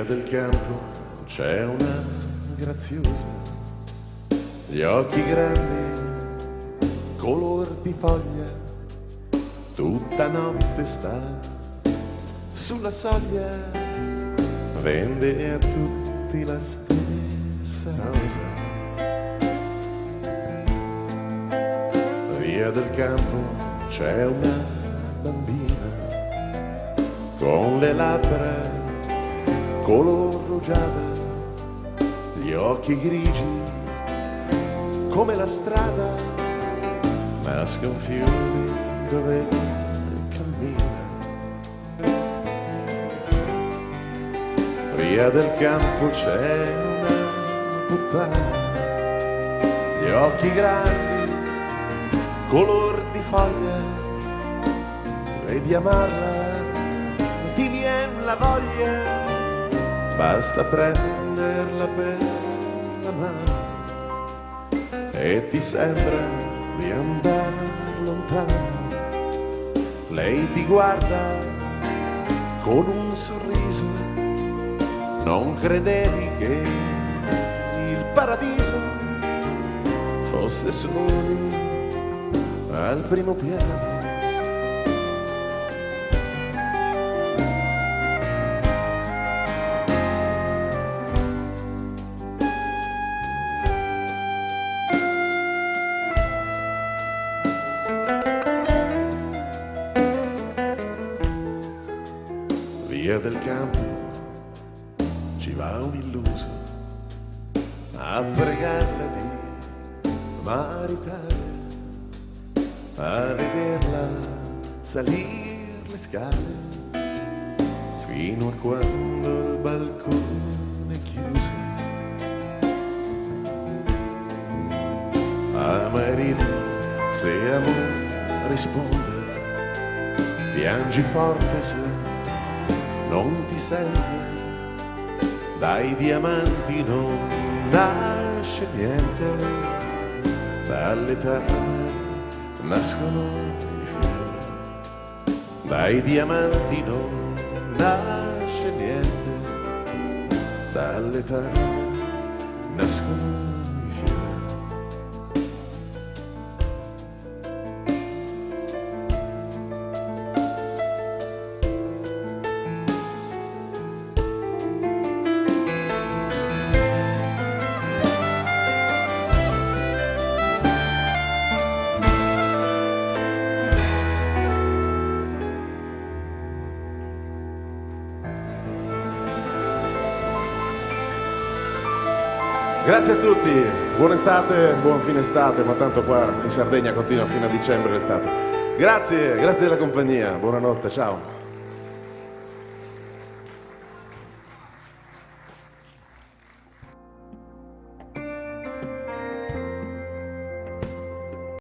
Via del campo c'è una graziosa, gli occhi grandi, color di foglia, tutta notte sta sulla soglia, vende a tutti la stessa rosa. Via del campo c'è una bambina con le labbra color rugiada, gli occhi grigi come la strada, ma sconfiori dove cammina. Via del campo c'è una puttana, gli occhi grandi, color di foglia, vedi amarla, ti vien la voglia, basta prenderla per la mano e ti sembra di andare lontano. Lei ti guarda con un sorriso, non credevi che il paradiso fosse solo lì al primo piano. Via del campo ci va un illuso a pregarla di maritare, a vederla salire le scale fino a quando il balcone chiuse. A marito se amore risponde, piangi forte se non ti sente, dai diamanti non nasce niente, dalle tane nascono i fiori, dai diamanti non nasce niente, dalle tane nascono i fiori. Grazie a tutti, buona estate, buon fine estate, ma tanto qua in Sardegna continua fino a dicembre l'estate. Grazie della compagnia, buonanotte, ciao.